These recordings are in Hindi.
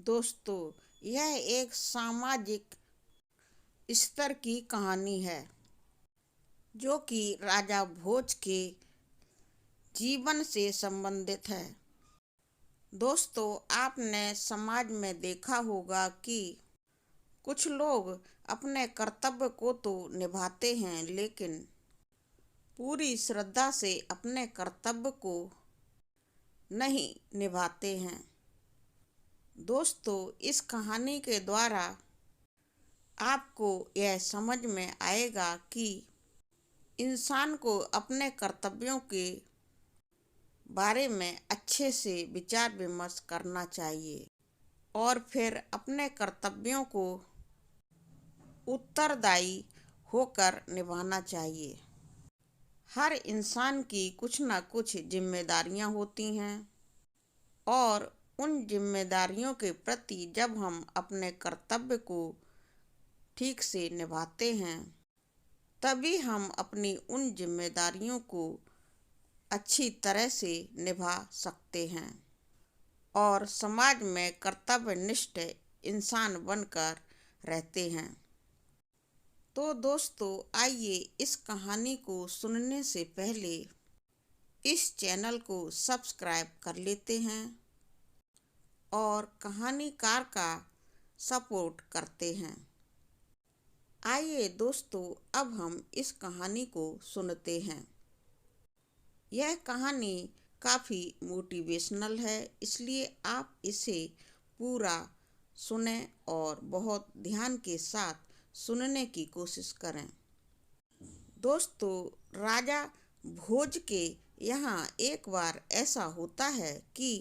दोस्तों, यह एक सामाजिक स्तर की कहानी है जो कि राजा भोज के जीवन से संबंधित है। दोस्तों, आपने समाज में देखा होगा कि कुछ लोग अपने कर्तव्य को तो निभाते हैं, लेकिन पूरी श्रद्धा से अपने कर्तव्य को नहीं निभाते हैं। दोस्तों, इस कहानी के द्वारा आपको यह समझ में आएगा कि इंसान को अपने कर्तव्यों के बारे में अच्छे से विचार विमर्श करना चाहिए और फिर अपने कर्तव्यों को उत्तरदायी होकर निभाना चाहिए। हर इंसान की कुछ न कुछ जिम्मेदारियां होती हैं और उन जिम्मेदारियों के प्रति जब हम अपने कर्तव्य को ठीक से निभाते हैं, तभी हम अपनी उन जिम्मेदारियों को अच्छी तरह से निभा सकते हैं और समाज में कर्तव्यनिष्ठ इंसान बनकर रहते हैं। तो दोस्तों, आइए इस कहानी को सुनने से पहले इस चैनल को सब्सक्राइब कर लेते हैं और कहानीकार का सपोर्ट करते हैं। आइए दोस्तों, अब हम इस कहानी को सुनते हैं। यह कहानी काफ़ी मोटिवेशनल है, इसलिए आप इसे पूरा सुने और बहुत ध्यान के साथ सुनने की कोशिश करें। दोस्तों, राजा भोज के यहाँ एक बार ऐसा होता है कि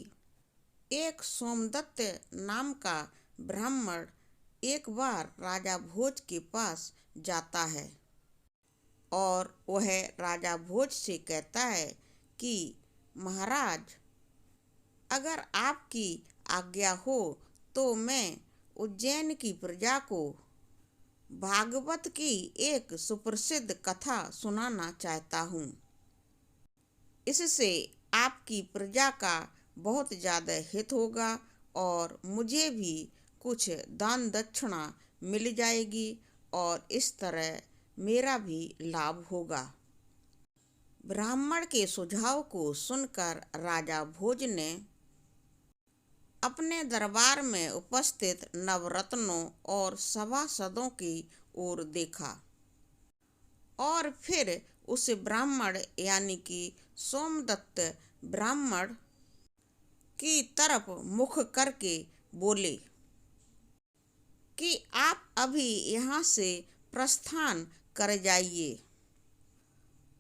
एक सोमदत्त नाम का ब्राह्मण एक बार राजा भोज के पास जाता है और वह राजा भोज से कहता है कि महाराज, अगर आपकी आज्ञा हो तो मैं उज्जैन की प्रजा को भागवत की एक सुप्रसिद्ध कथा सुनाना चाहता हूँ। इससे आपकी प्रजा का बहुत ज़्यादा हित होगा और मुझे भी कुछ दान दक्षिणा मिल जाएगी और इस तरह मेरा भी लाभ होगा। ब्राह्मण के सुझाव को सुनकर राजा भोज ने अपने दरबार में उपस्थित नवरत्नों और सभासदों की ओर देखा और फिर उस ब्राह्मण यानी कि सोमदत्त ब्राह्मण की तरफ मुख करके बोले कि आप अभी यहाँ से प्रस्थान कर जाइए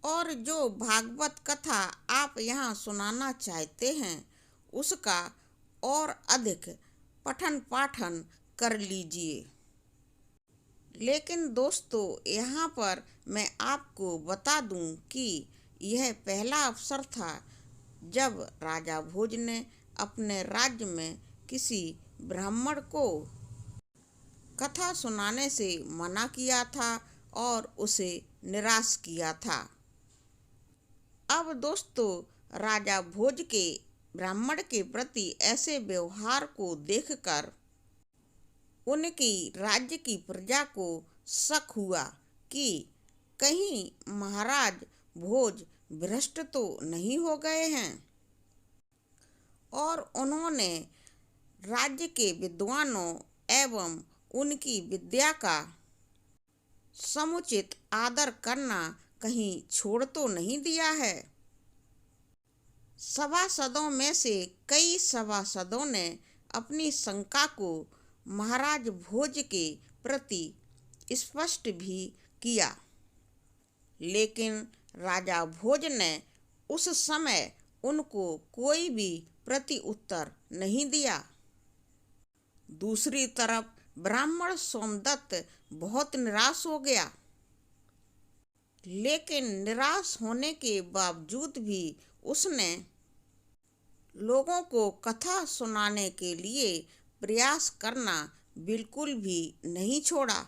और जो भागवत कथा आप यहाँ सुनाना चाहते हैं उसका और अधिक पठन पाठन कर लीजिए। लेकिन दोस्तों, यहाँ पर मैं आपको बता दूं कि यह पहला अवसर था जब राजा भोज ने अपने राज्य में किसी ब्राह्मण को कथा सुनाने से मना किया था और उसे निराश किया था। अब दोस्तों, राजा भोज के ब्राह्मण के प्रति ऐसे व्यवहार को देखकर उनकी राज्य की प्रजा को शक हुआ कि कहीं महाराज भोज भ्रष्ट तो नहीं हो गए हैं, और उन्होंने राज्य के विद्वानों एवं उनकी विद्या का समुचित आदर करना कहीं छोड़ तो नहीं दिया है। सभासदों में से कई सभासदों ने अपनी शंका को महाराज भोज के प्रति स्पष्ट भी किया, लेकिन राजा भोज ने उस समय उनको कोई भी प्रति उत्तर नहीं दिया। दूसरी तरफ ब्राह्मण सोमदत्त बहुत निराश हो गया, लेकिन निराश होने के बावजूद भी उसने लोगों को कथा सुनाने के लिए प्रयास करना बिल्कुल भी नहीं छोड़ा।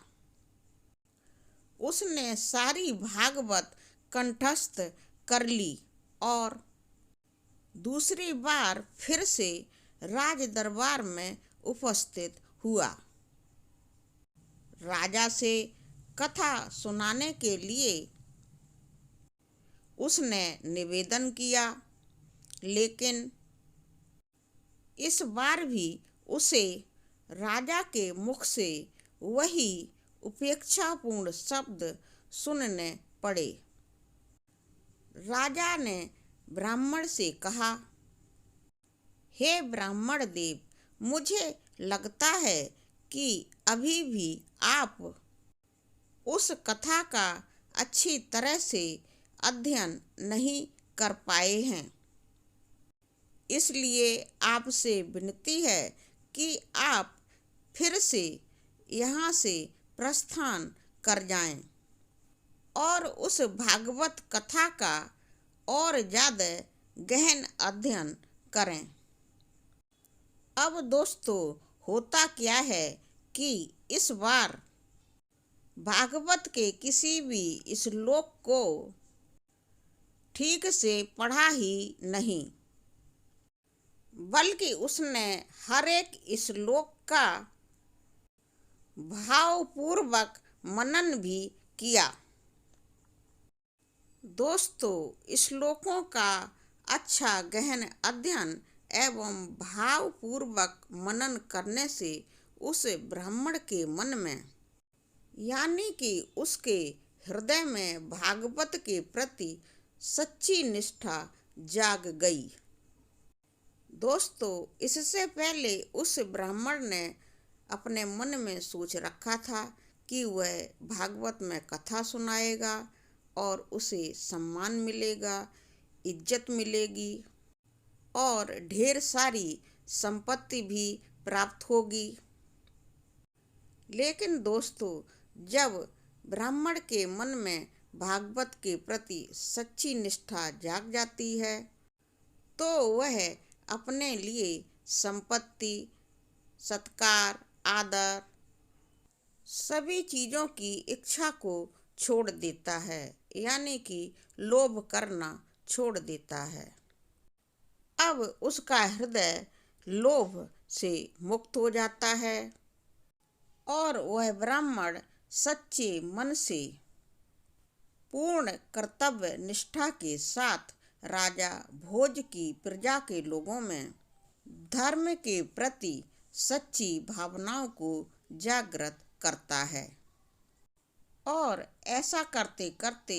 उसने सारी भागवत कंठस्थ कर ली और दूसरी बार फिर से राज दरबार में उपस्थित हुआ। राजा से कथा सुनाने के लिए उसने निवेदन किया, लेकिन इस बार भी उसे राजा के मुख से वही उपेक्षापूर्ण शब्द सुनने पड़े। राजा ने ब्राह्मण से कहा, हे ब्राह्मण देव, मुझे लगता है कि अभी भी आप उस कथा का अच्छी तरह से अध्ययन नहीं कर पाए हैं। इसलिए आपसे विनती है कि आप फिर से यहाँ से प्रस्थान कर जाएं और उस भागवत कथा का और ज़्यादा गहन अध्ययन करें। अब दोस्तों, होता क्या है कि इस बार भागवत के किसी भी श्लोक को ठीक से पढ़ा ही नहीं, बल्कि उसने हर एक श्लोक का भावपूर्वक मनन भी किया। दोस्तों, श्लोकों का अच्छा गहन अध्ययन एवं भावपूर्वक मनन करने से उस ब्राह्मण के मन में, यानी कि उसके हृदय में भागवत के प्रति सच्ची निष्ठा जाग गई। दोस्तों, इससे पहले उस ब्राह्मण ने अपने मन में सोच रखा था कि वह भागवत में कथा सुनाएगा और उसे सम्मान मिलेगा, इज्जत मिलेगी और ढेर सारी संपत्ति भी प्राप्त होगी। लेकिन दोस्तों, जब ब्राह्मण के मन में भागवत के प्रति सच्ची निष्ठा जाग जाती है, तो वह अपने लिए संपत्ति, सत्कार, आदर, सभी चीज़ों की इच्छा को छोड़ देता है, यानी कि लोभ करना छोड़ देता है। अब उसका हृदय लोभ से मुक्त हो जाता है और वह ब्राह्मण सच्चे मन से पूर्ण कर्तव्य निष्ठा के साथ राजा भोज की प्रजा के लोगों में धर्म के प्रति सच्ची भावनाओं को जागृत करता है। और ऐसा करते करते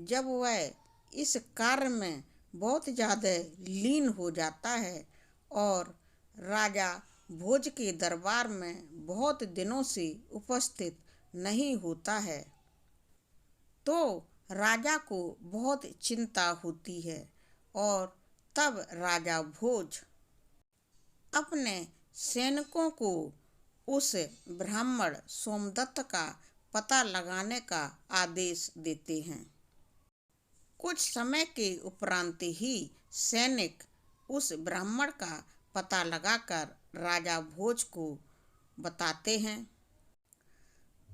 जब वह इस कार्य में बहुत ज़्यादा लीन हो जाता है और राजा भोज के दरबार में बहुत दिनों से उपस्थित नहीं होता है, तो राजा को बहुत चिंता होती है और तब राजा भोज अपने सैनिकों को उस ब्राह्मण सोमदत्त का पता लगाने का आदेश देते हैं। कुछ समय के उपरांत ही सैनिक उस ब्राह्मण का पता लगाकर राजा भोज को बताते हैं।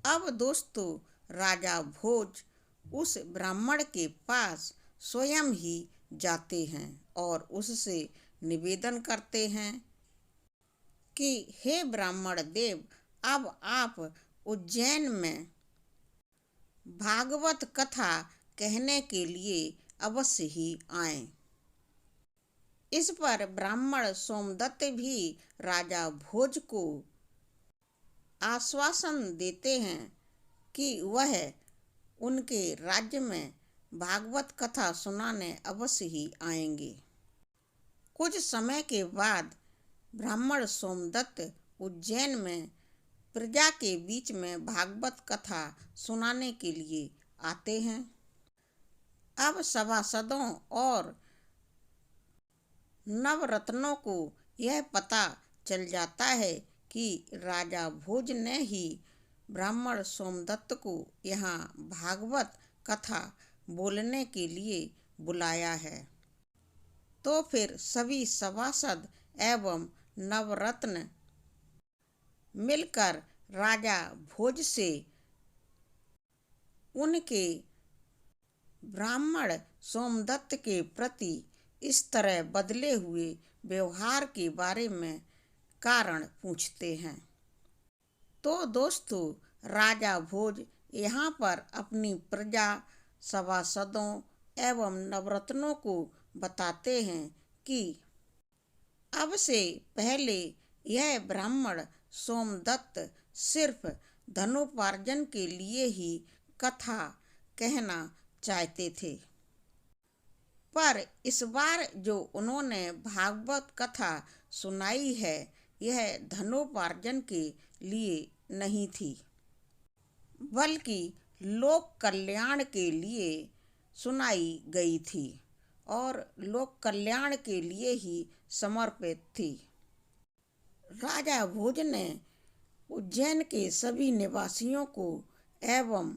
अब दोस्तों, राजा भोज उस ब्राह्मण के पास स्वयं ही जाते हैं और उससे निवेदन करते हैं कि हे ब्राह्मण देव, अब आप उज्जैन में भागवत कथा कहने के लिए अवश्य ही आएं। इस पर ब्राह्मण सोमदत्त भी राजा भोज को आश्वासन देते हैं कि वह उनके राज्य में भागवत कथा सुनाने अवश्य ही आएंगे। कुछ समय के बाद ब्राह्मण सोमदत्त उज्जैन में प्रजा के बीच में भागवत कथा सुनाने के लिए आते हैं। अब सभासदों और नवरत्नों को यह पता चल जाता है कि राजा भोज ने ही ब्राह्मण सोमदत्त को यहाँ भागवत कथा बोलने के लिए बुलाया है। तो फिर सभी सभासद एवं नवरत्न मिलकर राजा भोज से उनके ब्राह्मण सोमदत्त के प्रति इस तरह बदले हुए व्यवहार के बारे में कारण पूछते हैं। तो दोस्तों, राजा भोज यहाँ पर अपनी प्रजा, सभासदों एवं नवरत्नों को बताते हैं कि अब से पहले यह ब्राह्मण सोमदत्त सिर्फ धनोपार्जन के लिए ही कथा कहना चाहते थे, पर इस बार जो उन्होंने भागवत कथा सुनाई है यह धनोपार्जन के लिए नहीं थी, बल्कि लोक कल्याण के लिए सुनाई गई थी और लोक कल्याण के लिए ही समर्पित थी। राजा भोज ने उज्जैन के सभी निवासियों को एवं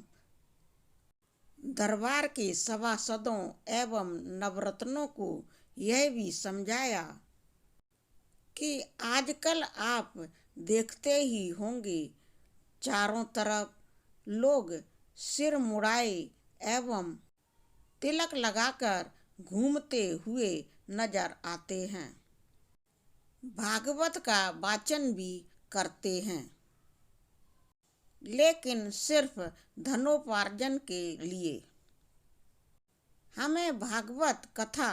दरबार के सभासदों एवं नवरत्नों को यह भी समझाया कि आजकल आप देखते ही होंगे, चारों तरफ लोग सिर मुड़ाए एवं तिलक लगाकर घूमते हुए नजर आते हैं, भागवत का वाचन भी करते हैं, लेकिन सिर्फ धनोपार्जन के लिए। हमें भागवत कथा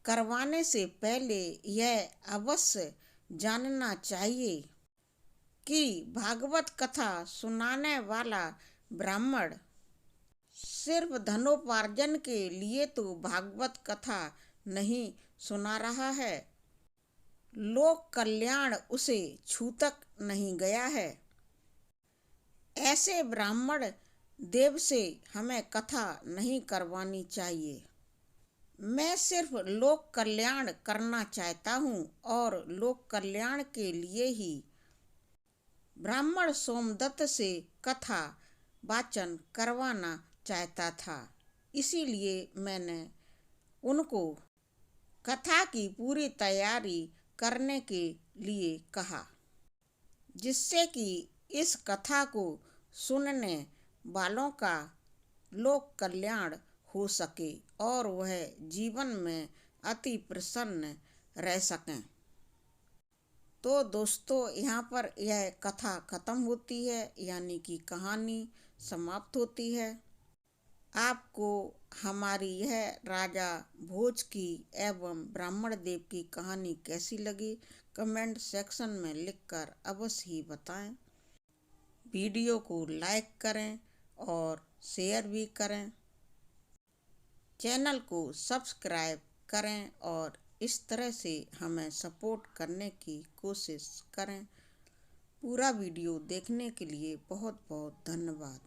करवाने से पहले यह अवश्य जानना चाहिए कि भागवत कथा सुनाने वाला ब्राह्मण सिर्फ धनोपार्जन के लिए तो भागवत कथा नहीं सुना रहा है, लोक कल्याण उसे छू तक नहीं गया है। ऐसे ब्राह्मण देव से हमें कथा नहीं करवानी चाहिए। मैं सिर्फ लोक कल्याण करना चाहता हूँ और लोक कल्याण के लिए ही ब्राह्मण सोमदत्त से कथा वाचन करवाना चाहता था, इसीलिए मैंने उनको कथा की पूरी तैयारी करने के लिए कहा, जिससे कि इस कथा को सुनने वालों का लोक कल्याण हो सके और वह जीवन में अति प्रसन्न रह सकें। तो दोस्तों, यहाँ पर यह कथा खत्म होती है, यानी कि कहानी समाप्त होती है। आपको हमारी यह राजा भोज की एवं ब्राह्मण देव की कहानी कैसी लगी, कमेंट सेक्शन में लिखकर अवश्य ही बताएं। वीडियो को लाइक करें और शेयर भी करें, चैनल को सब्सक्राइब करें और इस तरह से हमें सपोर्ट करने की कोशिश करें। पूरा वीडियो देखने के लिए बहुत बहुत धन्यवाद।